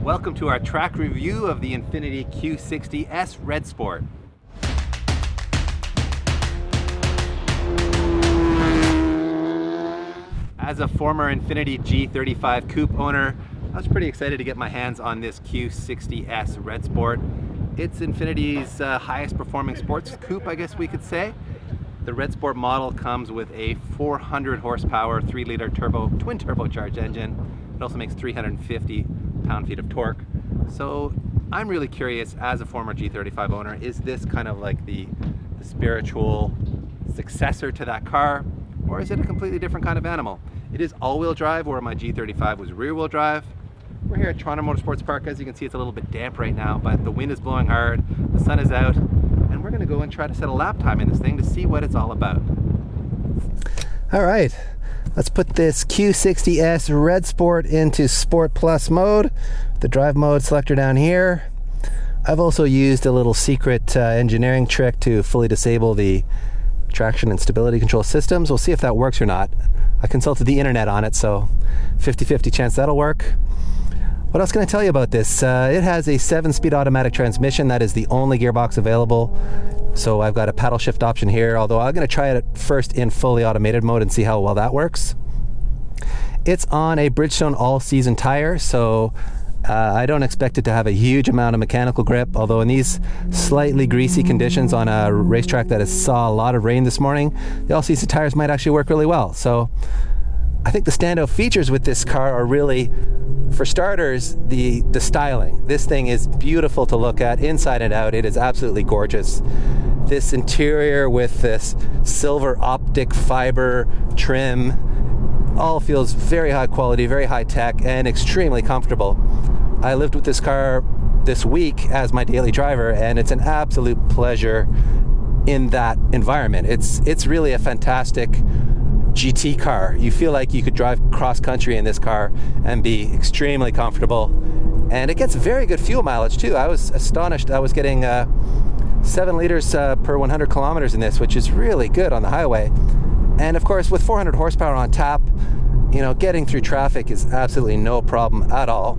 Welcome to our track review of the Infiniti Q60 Red Sport. As a former Infiniti G35 coupe owner, I was pretty excited to get my hands on this Q60 Red Sport. It's Infiniti's highest performing sports coupe, I guess we could say. The Red Sport model comes with a 400 horsepower, 3-liter twin turbocharged engine. It also makes 350 pound-feet of torque. So I'm really curious, as a former G35 owner, is this kind of like the spiritual successor to that car, or is it a completely different kind of animal? It is all-wheel drive, where my G35 was rear-wheel drive. We're here at Toronto Motorsports Park. As you can see, it's a little bit damp right now, but the wind is blowing hard, the sun is out, and we're gonna go and try to set a lap time in this thing to see what it's all about. All right, let's put this Q60 Red Sport into Sport Plus mode. The drive mode selector down here. I've also used a little secret engineering trick to fully disable the traction and stability control systems. We'll see if that works or not. I consulted the internet on it, so 50-50 chance that'll work. What else can I tell you about this? It has a 7-speed automatic transmission. That is the only gearbox available. So I've got a paddle shift option here, although I'm going to try it first in fully automated mode and see how well that works. It's on a Bridgestone all-season tire, so I don't expect it to have a huge amount of mechanical grip, although in these slightly greasy conditions on a racetrack that saw a lot of rain this morning, the all-season tires might actually work really well. So I think the standout features with this car are really, for starters, the styling. This thing is beautiful to look at inside and out. It is absolutely gorgeous. This interior with this silver optic fiber trim all feels very high quality, very high tech, and extremely comfortable. I lived with this car this week as my daily driver, and it's an absolute pleasure in that environment. It's really a fantastic GT car. You feel like you could drive cross country in this car and be extremely comfortable, and it gets very good fuel mileage too. I was astonished. I was getting 7 liters per 100 kilometers in this, which is really good on the highway. And of course, with 400 horsepower on tap, you know, getting through traffic is absolutely no problem at all.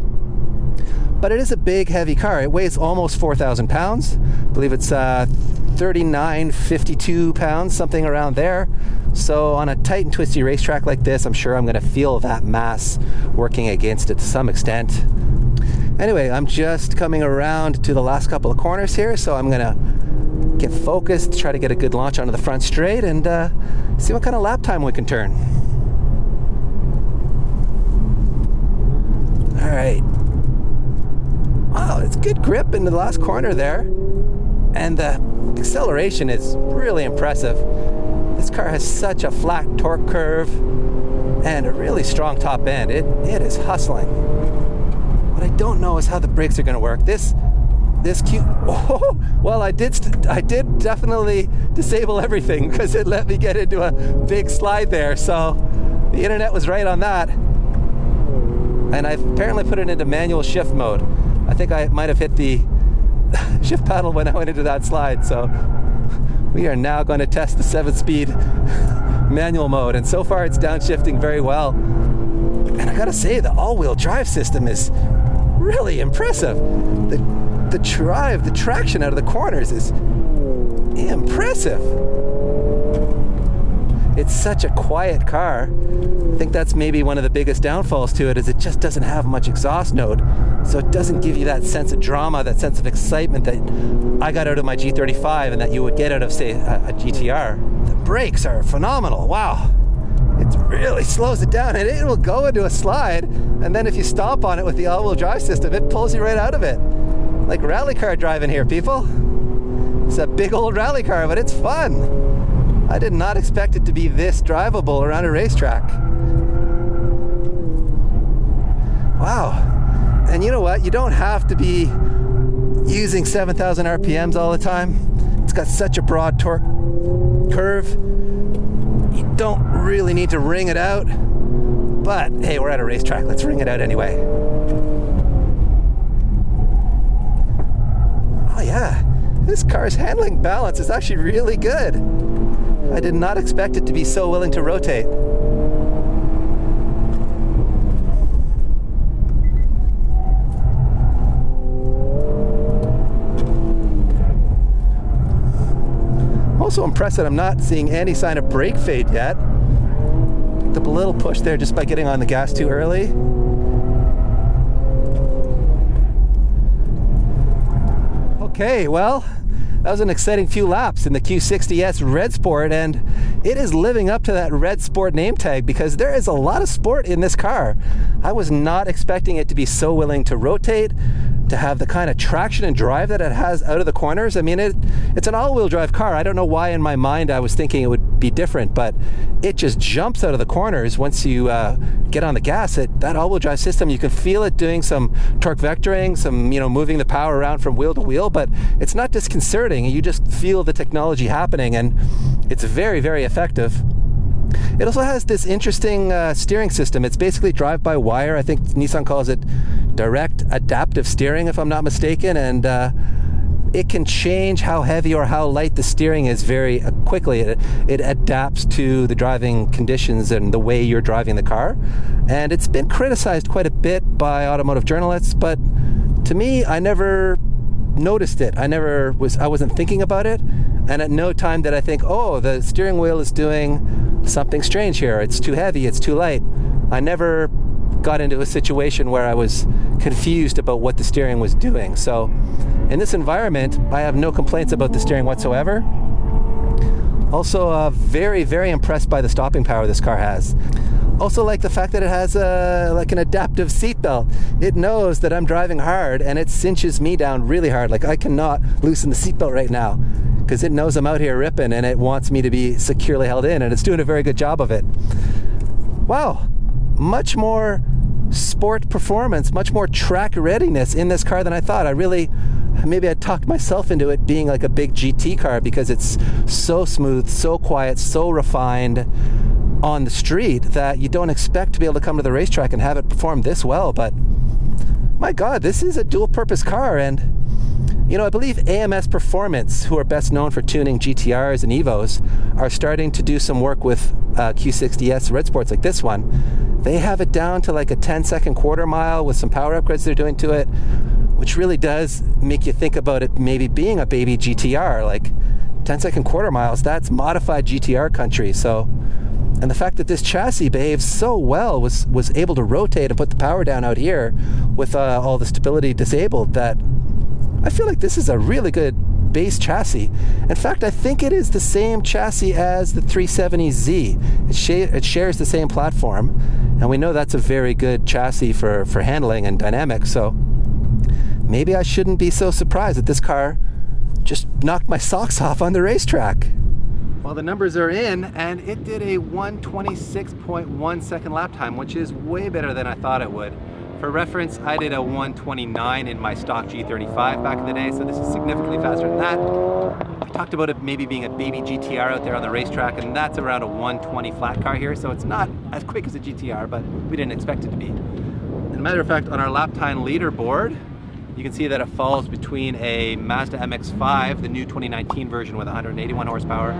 But it is a big, heavy car. It weighs almost 4,000 pounds. I believe it's 3952 pounds, something around there. So on a tight and twisty racetrack like this, I'm sure I'm going to feel that mass working against it to some extent. Anyway, I'm just coming around to the last couple of corners here, so I'm going to get focused, try to get a good launch onto the front straight, and see what kind of lap time we can turn. All right. Wow, it's good grip into the last corner there, and the acceleration is really impressive. This car has such a flat torque curve and a really strong top end. It is hustling. What I don't know is how the brakes are going to work. Well, I did definitely disable everything because it let me get into a big slide there. So the internet was right on that. And I've apparently put it into manual shift mode. I think I might have hit the shift paddle when I went into that slide. So we are now going to test the 7-speed manual mode. And so far it's downshifting very well. And I gotta say, the all-wheel drive system is really impressive. The traction out of the corners is impressive. It's such a quiet car. I think that's maybe one of the biggest downfalls to it, is it just doesn't have much exhaust note. So it doesn't give you that sense of drama, that sense of excitement that I got out of my G35 and that you would get out of, say, a GTR. The brakes are phenomenal. Wow. It really slows it down, and it will go into a slide, and then if you stomp on it with the all-wheel drive system, it pulls you right out of it. Like rally car driving here, people. It's a big old rally car, but it's fun. I did not expect it to be this drivable around a racetrack. Wow. And you know what? You don't have to be using 7,000 RPMs all the time. It's got such a broad torque curve. You don't really need to wring it out. But hey, we're at a racetrack. Let's wring it out anyway. Oh yeah. This car's handling balance is actually really good. I did not expect it to be so willing to rotate. also impressed that I'm not seeing any sign of brake fade yet. Picked up a little push there just by getting on the gas too early. Okay, well, that was an exciting few laps in the Q60S Red Sport, and it is living up to that Red Sport name tag because there is a lot of sport in this car. I was not expecting it to be so willing to rotate, to have the kind of traction and drive that it has out of the corners. I mean, it's an all-wheel drive car. I don't know why in my mind I was thinking it would be different, but it just jumps out of the corners once you get on the gas. That all-wheel drive system, you can feel it doing some torque vectoring, some moving the power around from wheel to wheel, but it's not disconcerting. You just feel the technology happening, and it's very, very effective. It also has this interesting steering system. It's basically drive-by-wire. I think Nissan calls it direct adaptive steering, if I'm not mistaken, and it can change how heavy or how light the steering is very quickly. It adapts to the driving conditions and the way you're driving the car. And it's been criticized quite a bit by automotive journalists, but to me, I never noticed it. I wasn't thinking about it, and at no time did I think, oh, the steering wheel is doing something strange here. It's too heavy, it's too light. I never got into a situation where I was confused about what the steering was doing. So in this environment, I have no complaints about the steering whatsoever. Also, very, very impressed by the stopping power this car has. Also like the fact that it has like an adaptive seat belt. It knows that I'm driving hard and it cinches me down really hard. Like I cannot loosen the seat belt right now because it knows I'm out here ripping and it wants me to be securely held in, and it's doing a very good job of it. Wow, much more sport performance, much more track readiness in this car than I thought. Maybe I talked myself into it being like a big GT car because it's so smooth, so quiet, so refined on the street that you don't expect to be able to come to the racetrack and have it perform this well. But my God, this is a dual purpose car. And I believe AMS Performance, who are best known for tuning GTRs and Evos, are starting to do some work with Q60S Red Sports like this one. They have it down to like a 10-second quarter mile with some power upgrades they're doing to it, which really does make you think about it maybe being a baby GTR. Like 10-second quarter miles, that's modified GTR country. So, and the fact that this chassis behaves so well, was able to rotate and put the power down out here with all the stability disabled, that I feel like this is a really good base chassis. In fact, I think it is the same chassis as the 370Z. It shares the same platform, and we know that's a very good chassis for handling and dynamics. So maybe I shouldn't be so surprised that this car just knocked my socks off on the racetrack. Well, the numbers are in, and it did a 1:26.1 second lap time, which is way better than I thought it would. For reference, I did a 1:29 in my stock G35 back in the day, so this is significantly faster than that. I talked about it maybe being a baby GTR out there on the racetrack, and that's around a 1:20 flat car here, so it's not as quick as a GTR, but we didn't expect it to be. As a matter of fact, on our lap time leaderboard, you can see that it falls between a Mazda MX-5, the new 2019 version with 181 horsepower,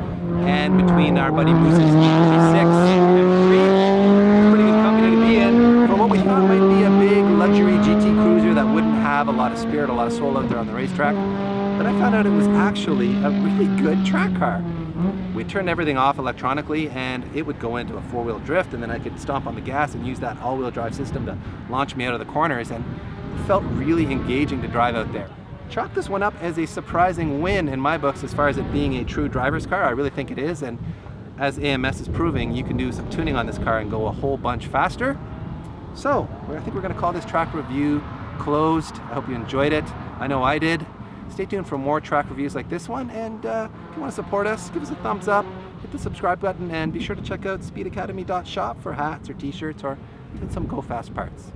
and between our buddy Moose's E36 M3. Pretty good company to be in for what we thought might be a big luxury GT cruiser that wouldn't have a lot of spirit, a lot of soul out there on the racetrack. But I found out it was actually a really good track car. We turned everything off electronically, and it would go into a four-wheel drift, and then I could stomp on the gas and use that all-wheel drive system to launch me out of the corners, and it felt really engaging to drive out there. Chalk this one up as a surprising win in my books as far as it being a true driver's car. I really think it is, and as AMS is proving, you can do some tuning on this car and go a whole bunch faster. So I think we're going to call this track review closed. I hope you enjoyed it. I know I did. Stay tuned for more track reviews like this one, and if you want to support us, give us a thumbs up, hit the subscribe button, and be sure to check out speedacademy.shop for hats or t-shirts or even some Go Fast parts.